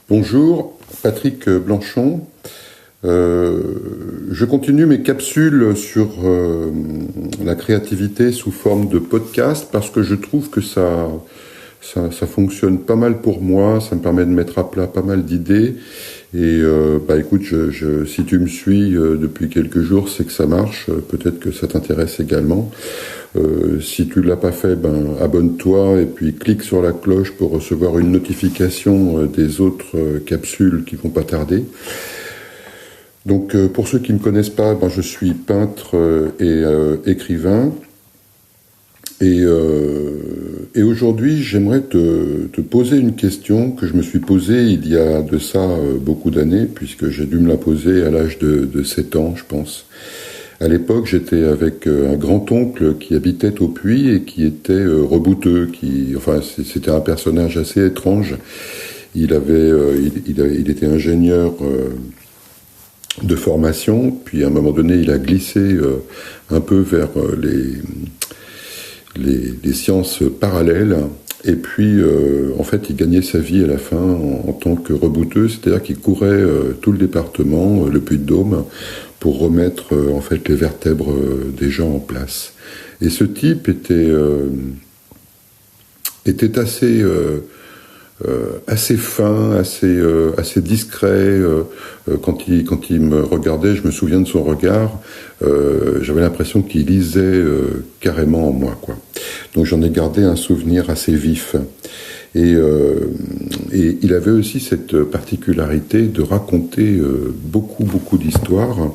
Bonjour, Patrick Blanchon. Je continue mes capsules sur la créativité sous forme de podcast parce que je trouve que ça fonctionne pas mal pour moi, ça me permet de mettre à plat pas mal d'idées. Et écoute, si tu me suis depuis quelques jours, c'est que ça marche, peut-être que ça t'intéresse également. Si tu l'as pas fait, abonne-toi et puis clique sur la cloche pour recevoir une notification des autres capsules qui vont pas tarder. Donc pour ceux qui me connaissent pas, je suis peintre et écrivain. Et aujourd'hui, j'aimerais te poser une question que je me suis posée il y a de ça beaucoup d'années, puisque j'ai dû me la poser à l'âge de 7 ans, je pense. À l'époque, j'étais avec un grand-oncle qui habitait au Puy et qui était rebouteux. C'était un personnage assez étrange. Il était ingénieur de formation, puis à un moment donné, il a glissé un peu vers les sciences parallèles. Et puis, en fait, il gagnait sa vie à la fin en tant que rebouteux, c'est-à-dire qu'il courait tout le département, le Puy-de-Dôme, pour remettre en fait les vertèbres des gens en place. Et ce type était assez fin, assez discret. Quand il me regardait, je me souviens de son regard. J'avais l'impression qu'il lisait carrément en moi, quoi. Donc j'en ai gardé un souvenir assez vif. Et il avait aussi cette particularité de raconter beaucoup d'histoires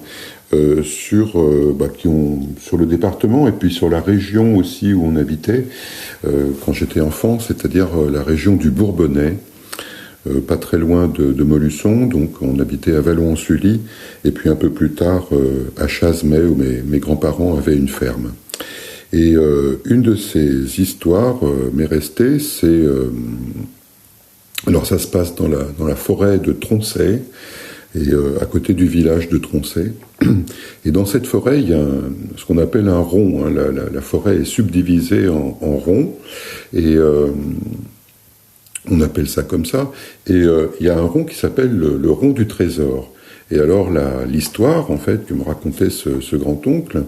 sur le département et puis sur la région aussi où on habitait quand j'étais enfant, c'est-à-dire la région du Bourbonnais, pas très loin de Molusson. Donc on habitait à Vallon-en-Sully et puis un peu plus tard à Chazemais où mes grands-parents avaient une ferme. Et une de ces histoires m'est restée, c'est... alors ça se passe dans la forêt de Troncey, et à côté du village de Troncey. Et dans cette forêt, il y a ce qu'on appelle un rond. Hein. La forêt est subdivisée en ronds, et on appelle ça comme ça. Et il y a un rond qui s'appelle le rond du trésor. Et alors l'histoire, en fait, que me racontait ce grand-oncle,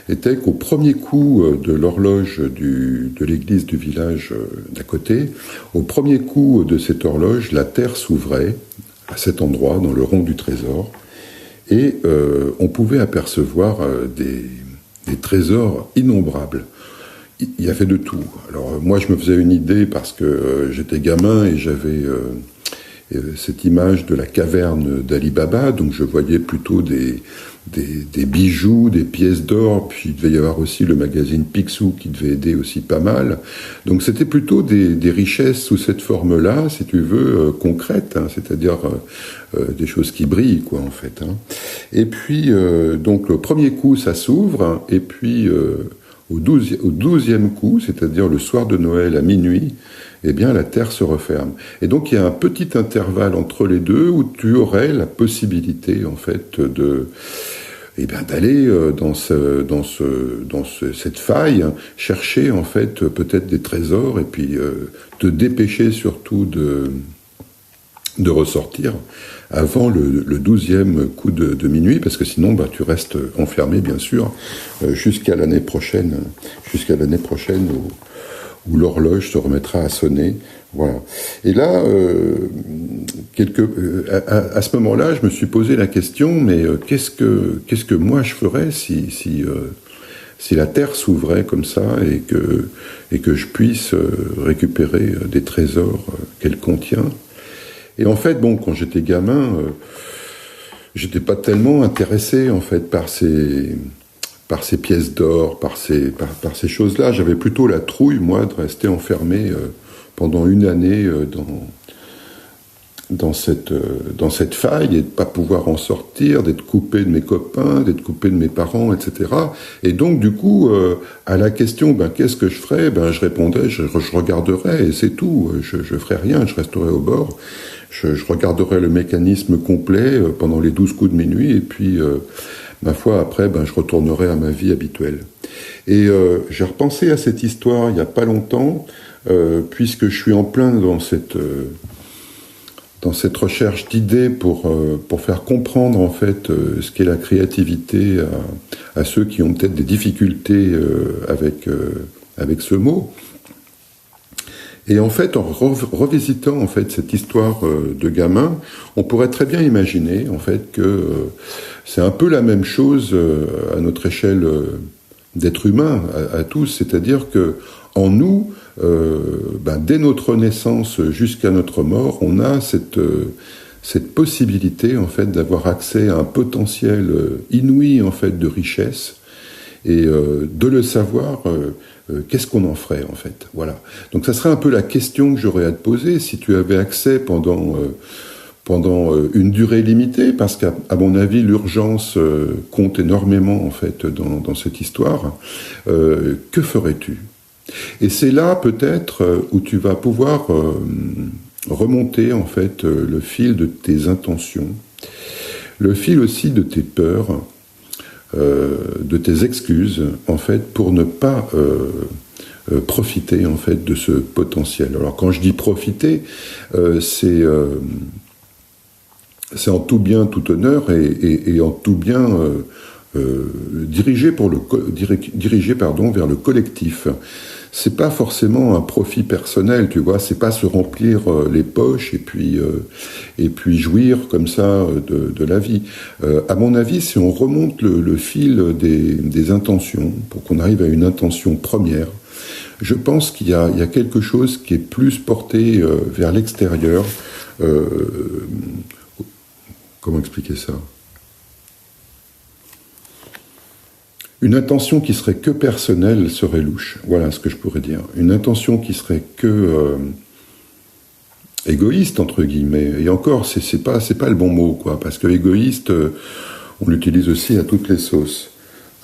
était qu'au premier coup de l'horloge de l'église du village d'à côté, au premier coup de cette horloge, la terre s'ouvrait à cet endroit, dans le rond du trésor, et on pouvait apercevoir des trésors innombrables. Il y avait de tout. Alors moi, je me faisais une idée parce que j'étais gamin et j'avais... cette image de la caverne d'Ali Baba, donc je voyais plutôt des bijoux, des pièces d'or, puis il devait y avoir aussi le magazine Picsou qui devait aider aussi pas mal. Donc c'était plutôt des richesses sous cette forme-là, si tu veux, concrètes, hein, c'est-à-dire des choses qui brillent, quoi, en fait. Hein. Et puis, donc le premier coup, ça s'ouvre, hein, et puis au 12e coup, c'est-à-dire le soir de Noël à minuit, eh bien, la Terre se referme. Et donc, il y a un petit intervalle entre les deux où tu aurais la possibilité, en fait, d'aller dans cette faille, chercher, en fait, peut-être des trésors et puis te dépêcher surtout de ressortir avant le 12e coup de minuit, parce que sinon, tu restes enfermé, bien sûr, jusqu'à l'année prochaine où l'horloge se remettra à sonner. Voilà. Et là, à ce moment-là, je me suis posé la question, mais qu'est-ce que moi je ferais si la Terre s'ouvrait comme ça et que je puisse récupérer des trésors qu'elle contient. Et en fait, quand j'étais gamin, j'étais pas tellement intéressé en fait par ces pièces d'or, par ces choses-là. J'avais plutôt la trouille, moi, de rester enfermé pendant une année dans cette faille et de pas pouvoir en sortir, d'être coupé de mes copains, d'être coupé de mes parents, etc. Et donc, du coup, à la question, qu'est-ce que je ferais ? Je répondais, je regarderais et c'est tout. Je ferais rien, je resterais au bord. Je regarderais le mécanisme complet pendant les 12 coups de minuit et puis... ma foi, après, je retournerai à ma vie habituelle. Et j'ai repensé à cette histoire il n'y a pas longtemps, puisque je suis en plein dans cette recherche d'idées pour faire comprendre en fait ce qu'est la créativité à ceux qui ont peut-être des difficultés avec ce mot. Et en fait, en revisitant en fait cette histoire de gamin, on pourrait très bien imaginer en fait que c'est un peu la même chose à notre échelle d'être humain à tous, c'est-à-dire que en nous, dès notre naissance jusqu'à notre mort, on a cette possibilité en fait d'avoir accès à un potentiel inouï en fait de richesse et de le savoir. Qu'est-ce qu'on en ferait en fait? Voilà. Donc ça serait un peu la question que j'aurais à te poser si tu avais accès pendant une durée limitée, parce qu'à mon avis l'urgence compte énormément en fait dans cette histoire. Que ferais-tu? Et c'est là peut-être où tu vas pouvoir remonter en fait le fil de tes intentions, le fil aussi de tes peurs. De tes excuses en fait pour ne pas profiter en fait de ce potentiel. Alors quand je dis profiter, c'est en tout bien, tout honneur et en tout bien dirigé vers le collectif. C'est pas forcément un profit personnel, tu vois, c'est pas se remplir les poches et puis jouir comme ça de la vie. À mon avis, si on remonte le fil des intentions pour qu'on arrive à une intention première, je pense qu'il y a quelque chose qui est plus porté vers l'extérieur. Comment expliquer ça ? Une intention qui serait que personnelle serait louche. Voilà ce que je pourrais dire. Une intention qui serait que égoïste entre guillemets. Et encore, c'est pas le bon mot, quoi. Parce que égoïste, on l'utilise aussi à toutes les sauces.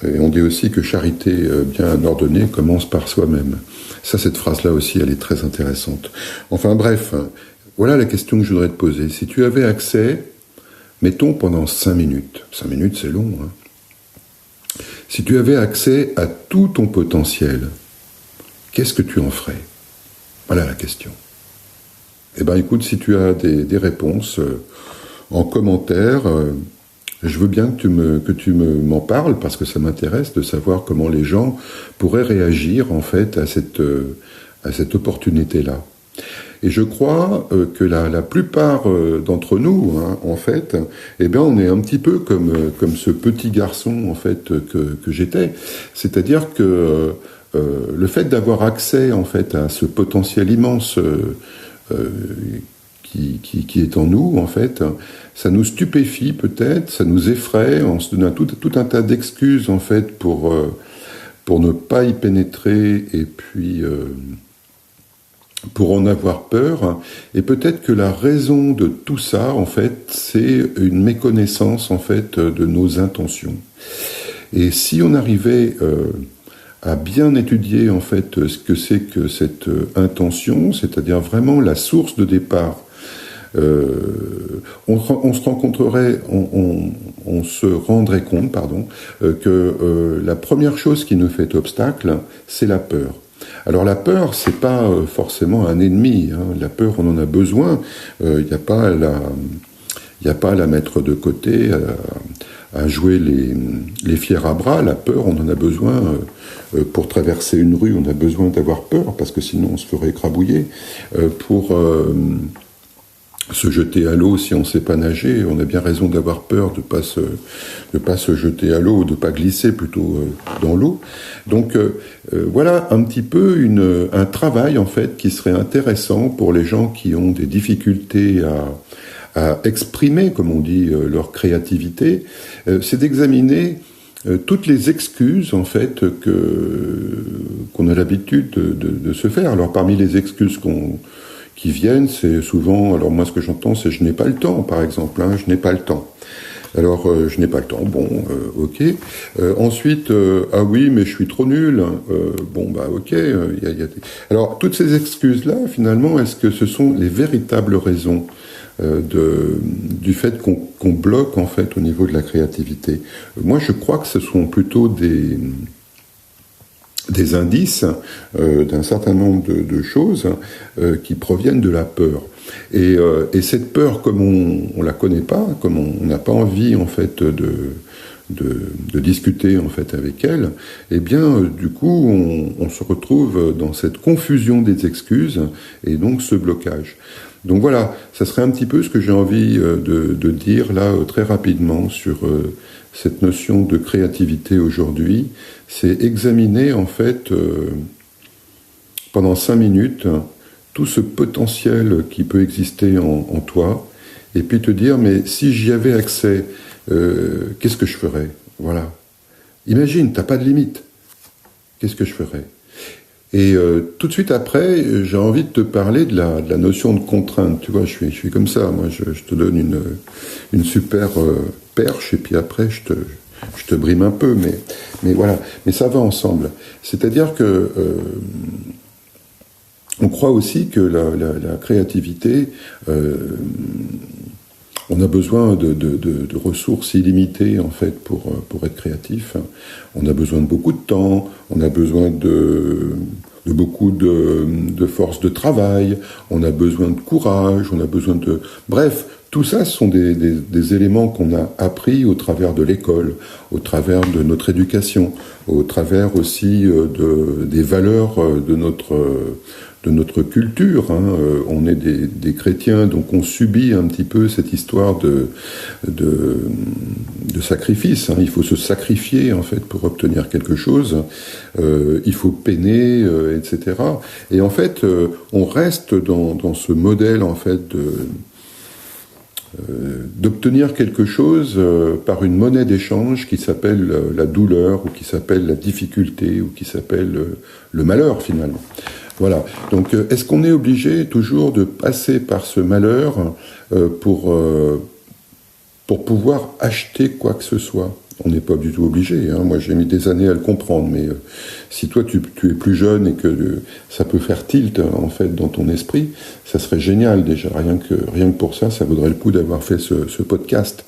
Et on dit aussi que charité bien ordonnée commence par soi-même. Ça, cette phrase-là aussi, elle est très intéressante. Enfin bref, voilà la question que je voudrais te poser. Si tu avais accès, mettons pendant 5 minutes. 5 minutes, c'est long, hein. Si tu avais accès à tout ton potentiel, qu'est-ce que tu en ferais? Voilà la question. Eh bien, écoute, si tu as des réponses en commentaire, je veux bien que tu m'en parles, parce que ça m'intéresse de savoir comment les gens pourraient réagir en fait à cette opportunité-là. Et je crois que la plupart d'entre nous, hein, en fait, eh bien, on est un petit peu comme ce petit garçon en fait que j'étais. C'est-à-dire que le fait d'avoir accès en fait à ce potentiel immense qui est en nous, en fait, ça nous stupéfie peut-être, ça nous effraie, on se donne tout un tas d'excuses en fait pour ne pas y pénétrer et puis pour en avoir peur. Et peut-être que la raison de tout ça, en fait, c'est une méconnaissance en fait de nos intentions. Et si on arrivait à bien étudier en fait ce que c'est que cette intention, c'est-à-dire vraiment la source de départ, on se rendrait compte, que la première chose qui nous fait obstacle, c'est la peur. Alors la peur, c'est pas forcément un ennemi, hein. La peur, on en a besoin. Il n'y a pas à la mettre de côté, à jouer les fiers à bras. La peur, on en a besoin pour traverser une rue. On a besoin d'avoir peur parce que sinon on se ferait écrabouiller. Pour se jeter à l'eau si on ne sait pas nager, on a bien raison d'avoir peur de pas se jeter à l'eau, de pas glisser plutôt dans l'eau. Donc voilà un petit peu un travail en fait qui serait intéressant pour les gens qui ont des difficultés à exprimer, comme on dit, leur créativité, c'est d'examiner toutes les excuses en fait qu'on a l'habitude de se faire. Alors parmi les excuses qui viennent, c'est souvent, alors moi ce que j'entends c'est je n'ai pas le temps, par exemple, hein, je n'ai pas le temps. Alors je n'ai pas le temps, bon, ok. Ensuite, ah oui, mais je suis trop nul. Bon, bah ok. Alors toutes ces excuses-là, finalement, est-ce que ce sont les véritables raisons du fait qu'on bloque en fait au niveau de la créativité? Moi, je crois que ce sont plutôt des indices d'un certain nombre de choses qui proviennent de la peur. Et cette peur, comme on la connaît pas, comme on n'a pas envie en fait de discuter en fait avec elle, eh bien du coup on se retrouve dans cette confusion des excuses et donc ce blocage. Donc voilà, ça serait un petit peu ce que j'ai envie de dire là très rapidement sur cette notion de créativité aujourd'hui. C'est examiner en fait pendant 5 minutes tout ce potentiel qui peut exister en toi, et puis te dire, mais si j'y avais accès, qu'est-ce que je ferais? Voilà. Imagine, t'as pas de limite. Qu'est-ce que je ferais? Et tout de suite après, j'ai envie de te parler de la notion de contrainte. Tu vois, je suis comme ça. Moi, je te donne une super perche, et puis après, je te brime un peu. Mais voilà. Mais ça va ensemble. C'est-à-dire que on croit aussi que la créativité, on a besoin de ressources illimitées en fait pour être créatif. On a besoin de beaucoup de temps, on a besoin de beaucoup de force de travail, on a besoin de courage, on a besoin de... Bref, tout ça, ce sont des éléments qu'on a appris au travers de l'école, au travers de notre éducation, au travers aussi des valeurs de notre culture. On est des chrétiens, donc on subit un petit peu cette histoire de sacrifice. Il faut se sacrifier en fait pour obtenir quelque chose. Il faut peiner, etc. Et en fait, on reste dans ce modèle en fait d'obtenir quelque chose par une monnaie d'échange qui s'appelle la douleur, ou qui s'appelle la difficulté, ou qui s'appelle le malheur finalement. Voilà. Donc, est-ce qu'on est obligé toujours de passer par ce malheur pour pouvoir acheter quoi que ce soit? On n'est pas du tout obligé. Moi, j'ai mis des années à le comprendre, mais si toi, tu es plus jeune et que ça peut faire tilt, en fait, dans ton esprit, ça serait génial, déjà. Rien que pour ça, ça vaudrait le coup d'avoir fait ce podcast.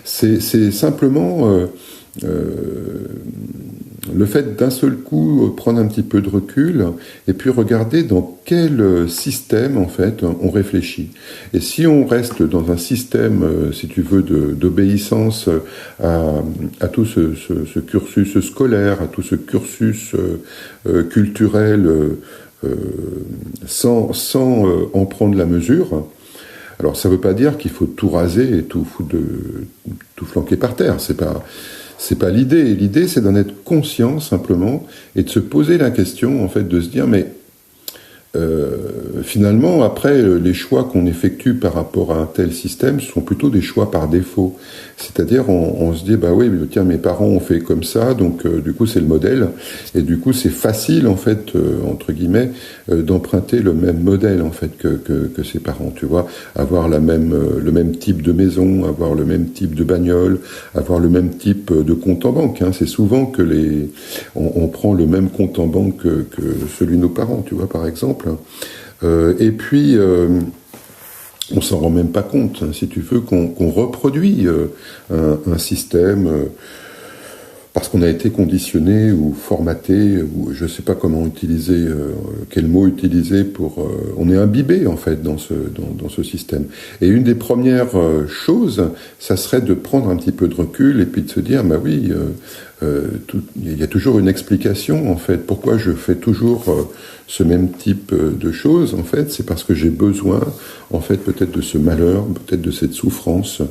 C'est simplement... le fait d'un seul coup prendre un petit peu de recul et puis regarder dans quel système en fait on réfléchit. Et si on reste dans un système, si tu veux, d'obéissance à tout ce cursus scolaire, à tout ce cursus culturel, sans en prendre la mesure, alors ça ne veut pas dire qu'il faut tout raser et tout flanquer par terre. C'est pas l'idée. L'idée, c'est d'en être conscient simplement et de se poser la question, en fait, de se dire, mais finalement, après, les choix qu'on effectue par rapport à un tel système sont plutôt des choix par défaut. C'est-à-dire, on se dit, bah oui, mais tiens, mes parents ont fait comme ça, donc du coup, c'est le modèle. Et du coup, c'est facile, en fait, entre guillemets, d'emprunter le même modèle, en fait, que ses parents, tu vois. Avoir le même type de maison, avoir le même type de bagnole, avoir le même type de compte en banque. C'est souvent que on prend le même compte en banque que celui de nos parents, tu vois, par exemple. Et puis, on s'en rend même pas compte, si tu veux, qu'on reproduit un système parce qu'on a été conditionné ou formaté, ou je sais pas comment utiliser, quel mot utiliser pour... on est imbibé, en fait, dans ce système. Et une des premières choses, ça serait de prendre un petit peu de recul et puis de se dire, bah oui, il y a toujours une explication, en fait. Pourquoi je fais toujours ce même type de choses, en fait, c'est parce que j'ai besoin, en fait, peut-être de ce malheur, peut-être de cette souffrance,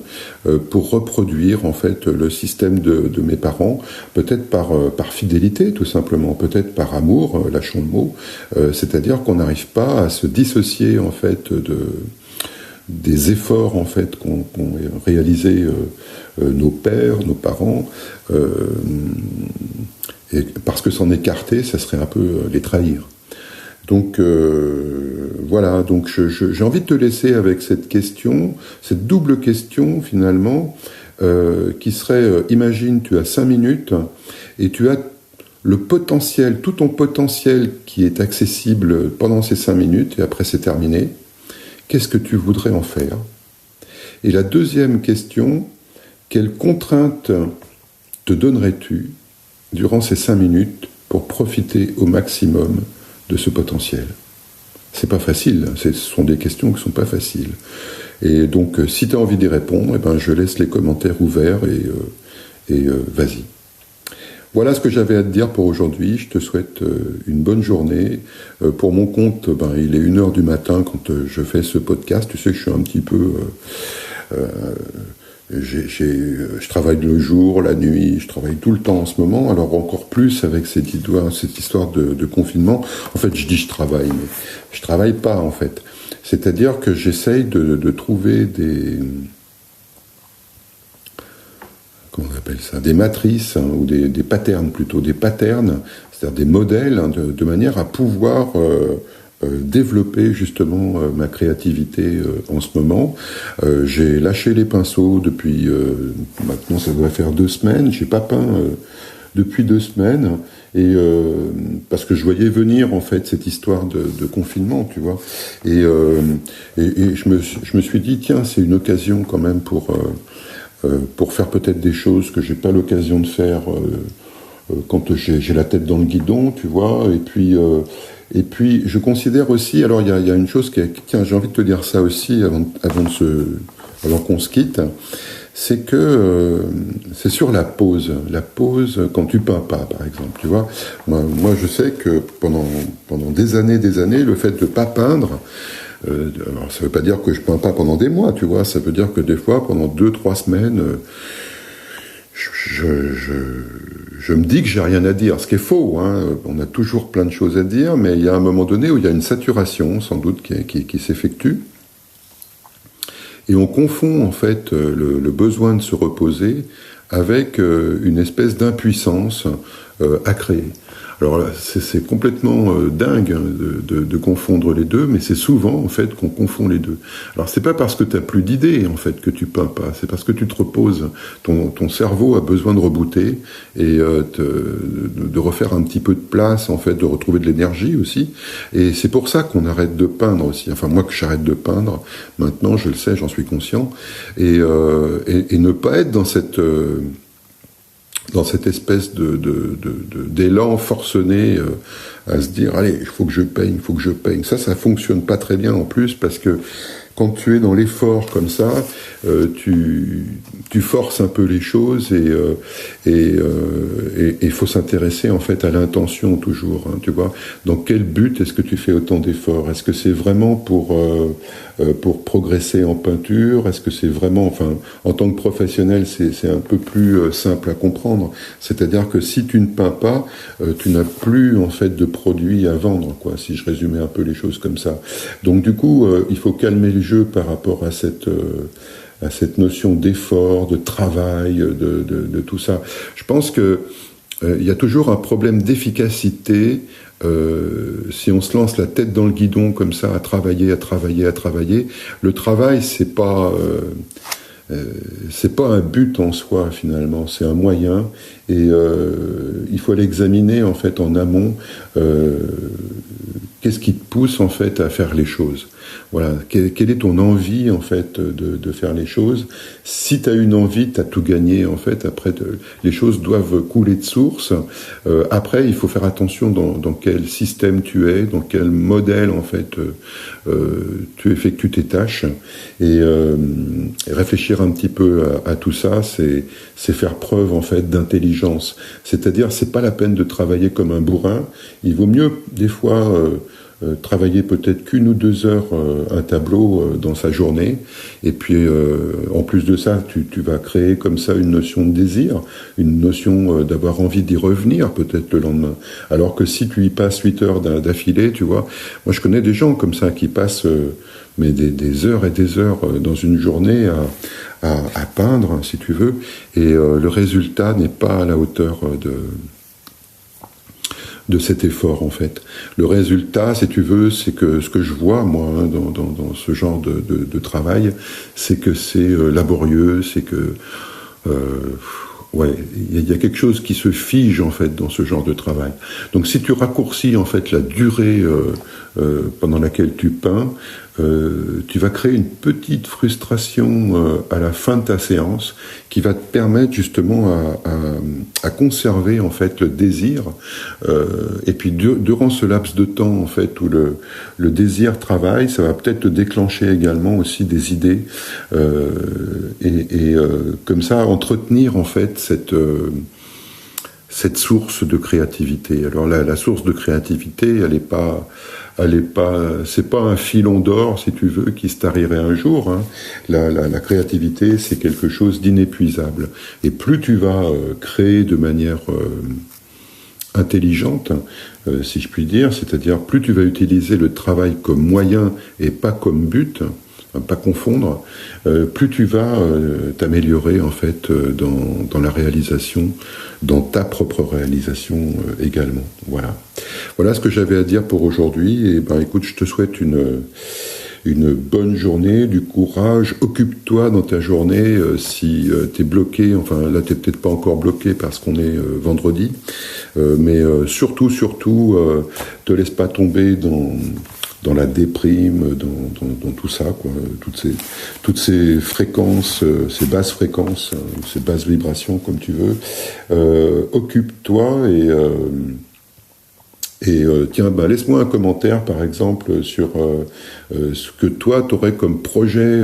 pour reproduire, en fait, le système de mes parents, peut-être par fidélité, tout simplement, peut-être par amour, lâchons le mot, c'est-à-dire qu'on n'arrive pas à se dissocier, en fait, des efforts, en fait, qu'ont réalisé nos pères, nos parents, et parce que s'en écarter, ça serait un peu les trahir. Donc voilà, donc j'ai envie de te laisser avec cette question, cette double question finalement, qui serait, imagine, tu as 5 minutes et tu as le potentiel, tout ton potentiel qui est accessible pendant ces 5 minutes et après c'est terminé. Qu'est-ce que tu voudrais en faire? Et la deuxième question, quelles contraintes te donnerais-tu durant ces 5 minutes pour profiter au maximum de ce potentiel? C'est pas facile, ce sont des questions qui sont pas faciles. Et donc, si tu as envie d'y répondre, eh ben, je laisse les commentaires ouverts et vas-y. Voilà ce que j'avais à te dire pour aujourd'hui. Je te souhaite une bonne journée. Pour mon compte, il est 1h du matin quand je fais ce podcast. Tu sais que je suis un petit peu... je travaille le jour, la nuit, je travaille tout le temps en ce moment. Alors encore plus avec cette histoire de confinement. En fait, je dis je travaille, mais je travaille pas en fait. C'est-à-dire que j'essaye de trouver comment on appelle ça, des matrices ou des patterns plutôt, des patterns, c'est-à-dire des modèles de manière à pouvoir développer justement ma créativité en ce moment. J'ai lâché les pinceaux depuis maintenant ça doit faire 2 semaines. J'ai pas peint depuis 2 semaines et parce que je voyais venir en fait cette histoire de confinement, tu vois. Et je me suis dit tiens, c'est une occasion quand même pour faire peut-être des choses que j'ai pas l'occasion de faire quand j'ai la tête dans le guidon, tu vois. Et puis je considère aussi, alors il y a une chose tiens, j'ai envie de te dire ça aussi avant qu'on se quitte, c'est que c'est sur la pause quand tu peins pas, par exemple, tu vois. Moi je sais que pendant des années, le fait de pas peindre, alors ça veut pas dire que je peins pas pendant des mois, tu vois, ça veut dire que des fois, pendant 2-3 semaines, je me dis que j'ai rien à dire, ce qui est faux, hein. On a toujours plein de choses à dire, mais il y a un moment donné où il y a une saturation, sans doute, qui s'effectue, et on confond, en fait, le besoin de se reposer avec une espèce d'impuissance à créer. Alors là, c'est complètement dingue de confondre les deux, mais c'est souvent en fait qu'on confond les deux. Alors c'est pas parce que tu n'as plus d'idées en fait que tu peins pas, c'est parce que tu te reposes. Ton cerveau a besoin de rebooter et de refaire un petit peu de place en fait, de retrouver de l'énergie aussi. Et c'est pour ça qu'on arrête de peindre aussi. Enfin moi que j'arrête de peindre, maintenant je le sais, j'en suis conscient. Et ne pas être dans cette espèce d'élan forcené à se dire allez, il faut que je peigne. Ça fonctionne pas très bien en plus parce que quand tu es dans l'effort comme ça, tu forces un peu les choses et il faut s'intéresser en fait à l'intention toujours, hein, tu vois. Dans quel but est-ce que tu fais autant d'efforts? Est-ce que c'est vraiment pour progresser en peinture? Est-ce que c'est vraiment, enfin, en tant que professionnel, c'est un peu plus simple à comprendre. C'est-à-dire que si tu ne peins pas, tu n'as plus en fait de produits à vendre, quoi. Si je résumais un peu les choses comme ça. Donc du coup, il faut calmer le jeu par rapport à cette notion d'effort, de travail, de tout ça. Je pense que il y a toujours un problème d'efficacité si on se lance la tête dans le guidon comme ça, à travailler. Le travail, c'est pas un but en soi finalement, c'est un moyen et il faut l'examiner en fait en amont. Qu'est-ce qui te pousse en fait à faire les choses? Voilà, quelle est ton envie en fait de faire les choses? Si tu as une envie, tu as tout gagné en fait. Après, les choses doivent couler de source. Après, il faut faire attention dans quel système tu es, dans quel modèle en fait tu effectues tes tâches et réfléchir un petit peu à tout ça. C'est faire preuve en fait d'intelligence. C'est-à-dire, c'est pas la peine de travailler comme un bourrin. Il vaut mieux des fois travailler peut-être qu'1 ou 2 heures un tableau dans sa journée et puis en plus de ça tu vas créer comme ça une notion de désir, une notion d'avoir envie d'y revenir peut-être le lendemain, alors que si tu y passes 8 heures d'affilée, tu vois, moi je connais des gens comme ça qui passent mais des heures et des heures dans une journée à peindre si tu veux et le résultat n'est pas à la hauteur de cet effort en fait. Le résultat, si tu veux, c'est que ce que je vois moi hein, dans ce genre de travail, c'est que c'est laborieux, c'est que ouais, il y a quelque chose qui se fige en fait dans ce genre de travail. Donc si tu raccourcis en fait la durée pendant laquelle tu peins, tu vas créer une petite frustration à la fin de ta séance qui va te permettre justement à conserver en fait le désir. Et puis durant ce laps de temps en fait où le désir travaille, ça va peut-être te déclencher également aussi des idées et comme ça entretenir en fait cette source de créativité. Alors la source de créativité, c'est pas un filon d'or, si tu veux, qui se tarirait un jour. Hein. La créativité, c'est quelque chose d'inépuisable. Et plus tu vas créer de manière intelligente, si je puis dire, c'est-à-dire plus tu vas utiliser le travail comme moyen et pas comme but, pas confondre, plus tu vas t'améliorer en fait dans la réalisation, dans ta propre réalisation également. Voilà ce que j'avais à dire pour aujourd'hui. Et ben écoute, je te souhaite une bonne journée, du courage, occupe-toi dans ta journée si t'es bloqué, enfin là t'es peut-être pas encore bloqué parce qu'on est vendredi, mais surtout, te laisse pas tomber dans la déprime, dans tout ça, quoi, toutes ces fréquences, ces basses fréquences, ces basses vibrations, comme tu veux. Occupe-toi et tiens, laisse-moi un commentaire, par exemple, sur ce que toi, t'aurais comme projet,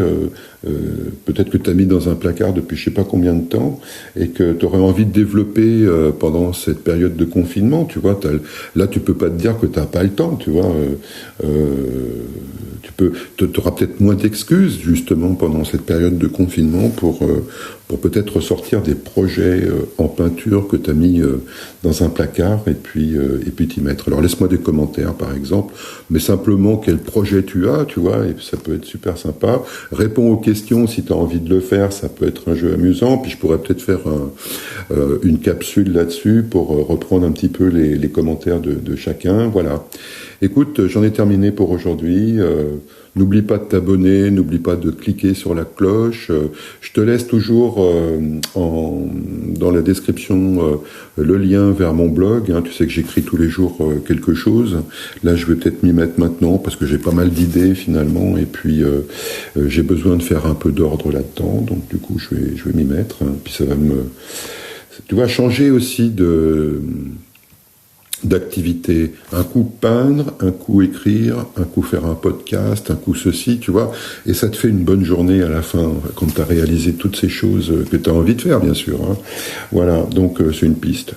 peut-être que tu as mis dans un placard depuis je sais pas combien de temps, et que tu aurais envie de développer pendant cette période de confinement, tu vois. Là, tu peux pas te dire que tu n'as pas le temps, tu vois. Tu auras peut-être moins d'excuses, justement, pendant cette période de confinement pour peut-être ressortir des projets en peinture que tu as mis dans un placard et puis t'y mettre. Alors, laisse-moi des commentaires, par exemple, mais simplement quel projet tu as, tu vois, et ça peut être super sympa. Réponds aux questions si tu as envie de le faire, ça peut être un jeu amusant, puis je pourrais peut-être faire une capsule là-dessus pour reprendre un petit peu les commentaires de chacun, voilà. Écoute, j'en ai terminé pour aujourd'hui. N'oublie pas de t'abonner, n'oublie pas de cliquer sur la cloche. Je te laisse toujours dans la description le lien vers mon blog. Hein. Tu sais que j'écris tous les jours quelque chose. Là, je vais peut-être m'y mettre maintenant parce que j'ai pas mal d'idées finalement. Et puis, j'ai besoin de faire un peu d'ordre là-dedans. Donc, du coup, je vais m'y mettre. Hein. Puis, ça va tu vas changer aussi d'activité, un coup peindre, un coup écrire, un coup faire un podcast, un coup ceci, tu vois, et ça te fait une bonne journée à la fin, quand tu as réalisé toutes ces choses que tu as envie de faire, bien sûr. Hein. Voilà, donc c'est une piste.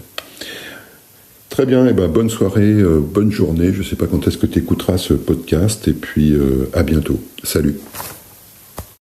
Très bien, et bonne soirée, bonne journée, je sais pas quand est-ce que tu écouteras ce podcast, et puis à bientôt. Salut.